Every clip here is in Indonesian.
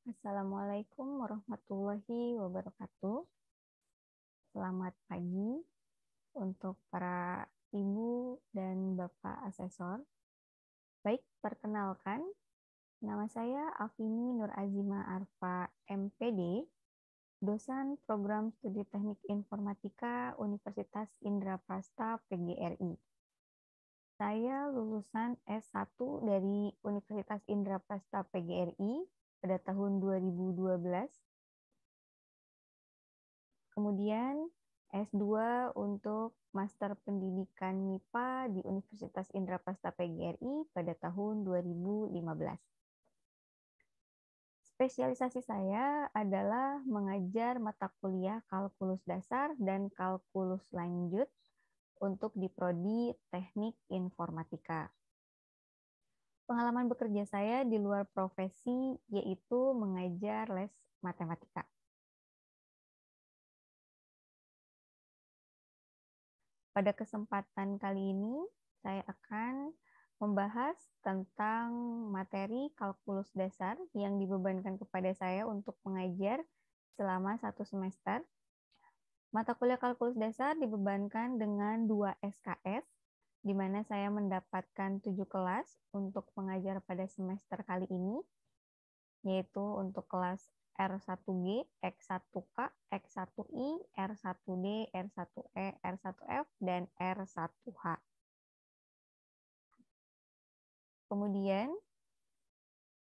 Assalamualaikum warahmatullahi wabarakatuh. Selamat pagi untuk para ibu dan bapak asesor. Baik, perkenalkan, nama saya Afini Nur Azima Arfa, MPD, dosen program studi teknik informatika Universitas Indraprasta PGRI. Saya lulusan S1 dari Universitas Indraprasta PGRI pada tahun 2012. Kemudian S2 untuk Master Pendidikan MIPA di Universitas Indraprasta PGRI pada tahun 2015. Spesialisasi saya adalah mengajar mata kuliah kalkulus dasar dan kalkulus lanjut untuk di Prodi Teknik Informatika. Pengalaman bekerja saya di luar profesi yaitu mengajar les matematika. Pada kesempatan kali ini, saya akan membahas tentang materi kalkulus dasar yang dibebankan kepada saya untuk mengajar selama 1 semester. Mata kuliah kalkulus dasar dibebankan dengan 2 SKS, di mana saya mendapatkan 7 kelas untuk mengajar pada semester kali ini, yaitu untuk kelas R1G, X1K, X1I, R1D, R1E, R1F, dan R1H. Kemudian,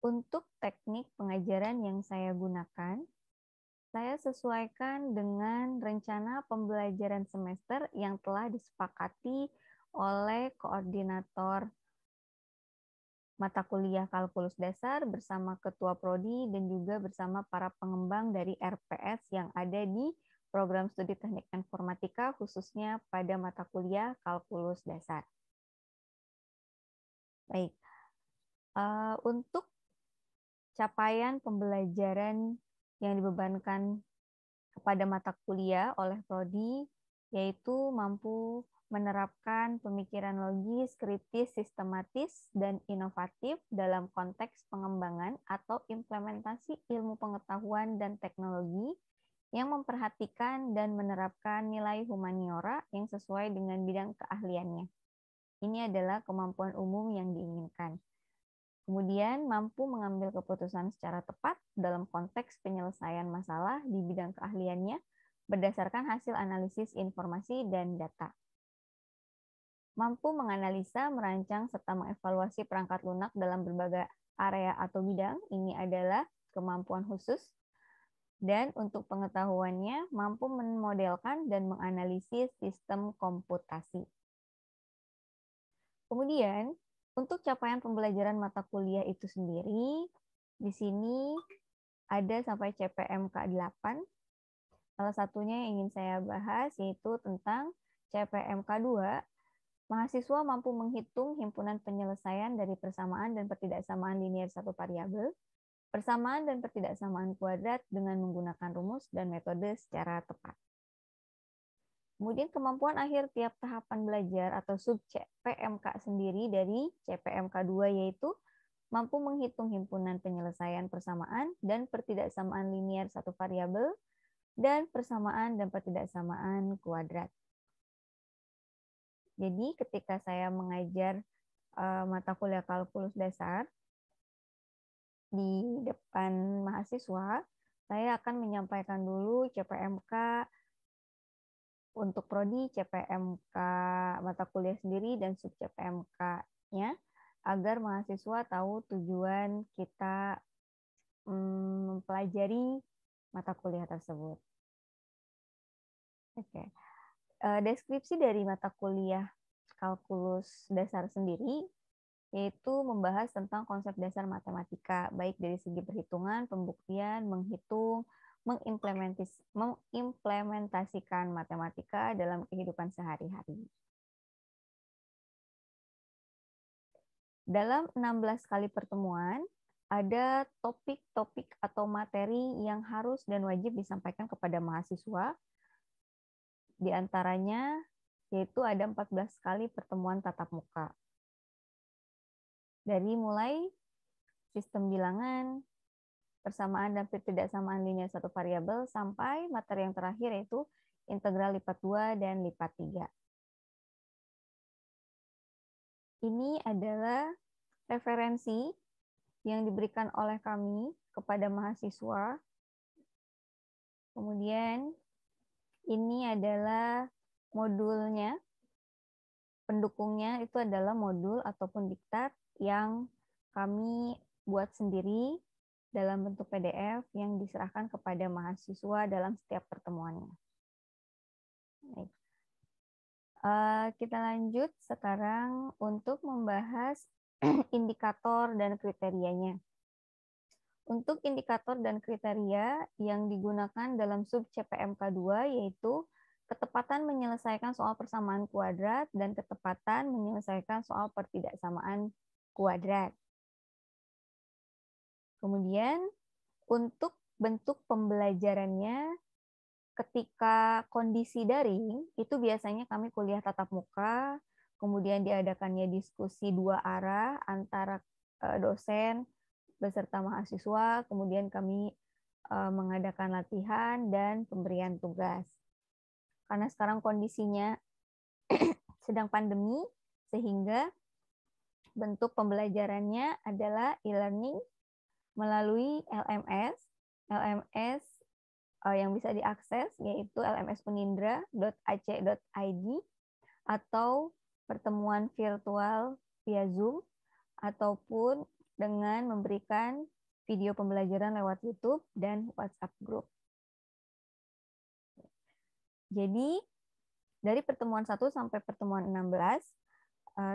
untuk teknik pengajaran yang saya gunakan, saya sesuaikan dengan rencana pembelajaran semester yang telah disepakati oleh koordinator mata kuliah kalkulus dasar bersama ketua prodi dan juga bersama para pengembang dari RPS yang ada di program studi teknik informatika khususnya pada mata kuliah kalkulus dasar. Baik, untuk capaian pembelajaran yang dibebankan kepada mata kuliah oleh prodi yaitu mampu menerapkan pemikiran logis, kritis, sistematis, dan inovatif dalam konteks pengembangan atau implementasi ilmu pengetahuan dan teknologi yang memperhatikan dan menerapkan nilai humaniora yang sesuai dengan bidang keahliannya. Ini adalah kemampuan umum yang diinginkan. Kemudian mampu mengambil keputusan secara tepat dalam konteks penyelesaian masalah di bidang keahliannya berdasarkan hasil analisis informasi dan data. Mampu menganalisa, merancang, serta mengevaluasi perangkat lunak dalam berbagai area atau bidang. Ini adalah kemampuan khusus. Dan untuk pengetahuannya, mampu memodelkan dan menganalisis sistem komputasi. Kemudian, untuk capaian pembelajaran mata kuliah itu sendiri, di sini ada sampai CPMK 8. Salah satunya yang ingin saya bahas yaitu tentang CPMK 2. Mahasiswa mampu menghitung himpunan penyelesaian dari persamaan dan pertidaksamaan linear satu variabel, persamaan dan pertidaksamaan kuadrat dengan menggunakan rumus dan metode secara tepat. Kemudian kemampuan akhir tiap tahapan belajar atau sub CPMK sendiri dari CPMK 2 yaitu mampu menghitung himpunan penyelesaian persamaan dan pertidaksamaan linear satu variabel dan persamaan dan pertidaksamaan kuadrat. Jadi ketika saya mengajar mata kuliah kalkulus dasar di depan mahasiswa, saya akan menyampaikan dulu CPMK untuk prodi, CPMK mata kuliah sendiri, dan sub CPMK-nya, agar mahasiswa tahu tujuan kita mempelajari mata kuliah tersebut. Oke. Deskripsi dari mata kuliah kalkulus dasar sendiri yaitu membahas tentang konsep dasar matematika, baik dari segi perhitungan, pembuktian, menghitung, mengimplementasikan matematika dalam kehidupan sehari-hari. Dalam 16 kali pertemuan, ada topik-topik atau materi yang harus dan wajib disampaikan kepada mahasiswa. Di antaranya yaitu ada 14 kali pertemuan tatap muka. Dari mulai sistem bilangan, persamaan dan ketidaksamaan linear satu variabel, sampai materi yang terakhir yaitu integral lipat 2 dan lipat 3. Ini adalah referensi yang diberikan oleh kami kepada mahasiswa. Kemudian ini adalah modulnya. Pendukungnya itu adalah modul ataupun diktat yang kami buat sendiri dalam bentuk PDF yang diserahkan kepada mahasiswa dalam setiap pertemuannya. Baik. Kita lanjut sekarang untuk membahas indikator dan kriterianya. Untuk indikator dan kriteria yang digunakan dalam sub CPMK2 yaitu ketepatan menyelesaikan soal persamaan kuadrat dan ketepatan menyelesaikan soal pertidaksamaan kuadrat. Kemudian untuk bentuk pembelajarannya, ketika kondisi daring, itu biasanya kami kuliah tatap muka, kemudian diadakannya diskusi dua arah antara dosen beserta mahasiswa, kemudian kami mengadakan latihan dan pemberian tugas. Karena sekarang kondisinya sedang pandemi, sehingga bentuk pembelajarannya adalah e-learning melalui LMS. LMS yang bisa diakses yaitu lmsunindra.ac.id atau pertemuan virtual via Zoom ataupun dengan memberikan video pembelajaran lewat YouTube dan WhatsApp group. Jadi dari pertemuan 1 sampai pertemuan 16,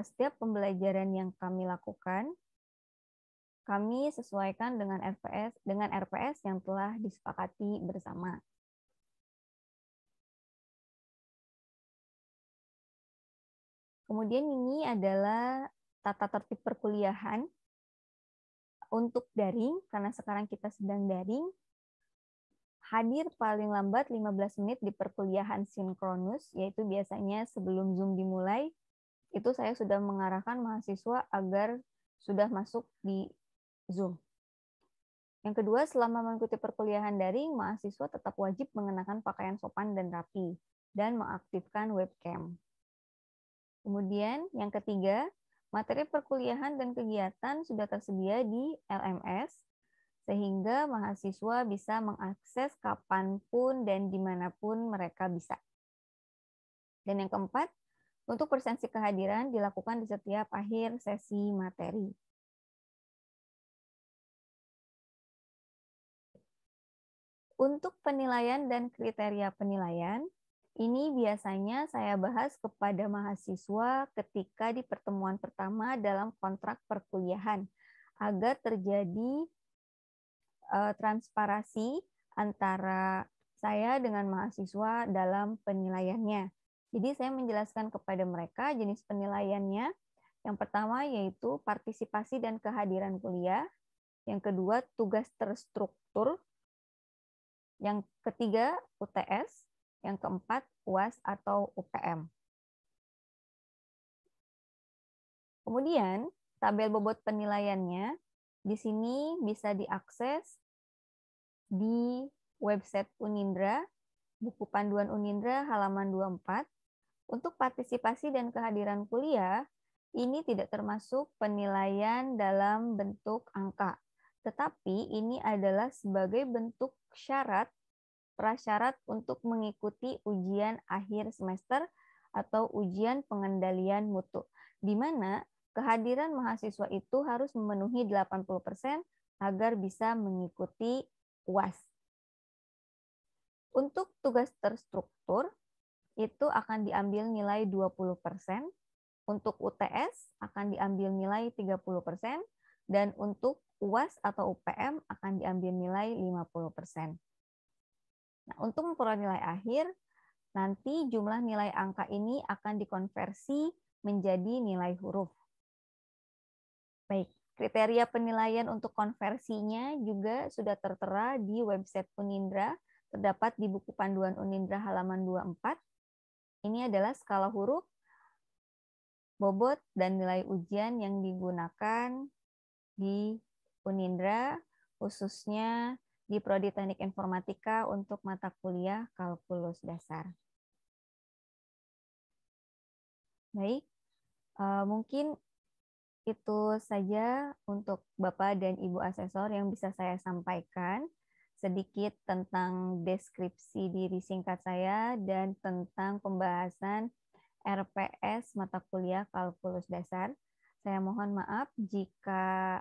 setiap pembelajaran yang kami lakukan kami sesuaikan dengan RPS yang telah disepakati bersama. Kemudian ini adalah tata tertib perkuliahan untuk daring, karena sekarang kita sedang daring. Hadir paling lambat 15 menit di perkuliahan sinkronus, yaitu biasanya sebelum Zoom dimulai, itu saya sudah mengarahkan mahasiswa agar sudah masuk di Zoom. Yang kedua, selama mengikuti perkuliahan daring, mahasiswa tetap wajib mengenakan pakaian sopan dan rapi, dan mengaktifkan webcam. Kemudian, yang ketiga, materi perkuliahan dan kegiatan sudah tersedia di LMS, sehingga mahasiswa bisa mengakses kapanpun dan dimanapun mereka bisa. Dan yang keempat, untuk presensi kehadiran dilakukan di setiap akhir sesi materi. Untuk penilaian dan kriteria penilaian, ini biasanya saya bahas kepada mahasiswa ketika di pertemuan pertama dalam kontrak perkuliahan, agar terjadi transparasi antara saya dengan mahasiswa dalam penilaiannya. Jadi saya menjelaskan kepada mereka jenis penilaiannya. Yang pertama yaitu partisipasi dan kehadiran kuliah. Yang kedua tugas terstruktur. Yang ketiga UTS. Yang keempat UAS atau UPM. Kemudian tabel bobot penilaiannya di sini bisa diakses di website Unindra, buku panduan Unindra halaman 24. Untuk partisipasi dan kehadiran kuliah, ini tidak termasuk penilaian dalam bentuk angka, tetapi ini adalah sebagai bentuk prasyarat untuk mengikuti ujian akhir semester atau ujian pengendalian mutu, di mana kehadiran mahasiswa itu harus memenuhi 80% agar bisa mengikuti UAS. Untuk tugas terstruktur, itu akan diambil nilai 20%, untuk UTS akan diambil nilai 30%, dan untuk UAS atau UPM akan diambil nilai 50%. Nah, untuk memperoleh nilai akhir, nanti jumlah nilai angka ini akan dikonversi menjadi nilai huruf. Baik, kriteria penilaian untuk konversinya juga sudah tertera di website Unindra, terdapat di buku panduan Unindra halaman 24. Ini adalah skala huruf, bobot, dan nilai ujian yang digunakan di Unindra khususnya di Prodi Teknik Informatika untuk mata kuliah kalkulus dasar. Baik, mungkin itu saja untuk Bapak dan Ibu asesor yang bisa saya sampaikan sedikit tentang deskripsi diri singkat saya dan tentang pembahasan RPS mata kuliah kalkulus dasar. Saya mohon maaf jika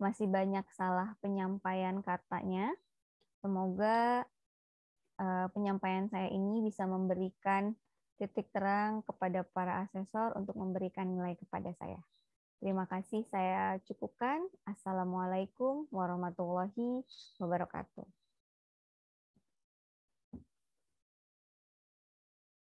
masih banyak salah penyampaian katanya. Semoga penyampaian saya ini bisa memberikan titik terang kepada para asesor untuk memberikan nilai kepada saya. Terima kasih, saya cukupkan. Assalamualaikum warahmatullahi wabarakatuh.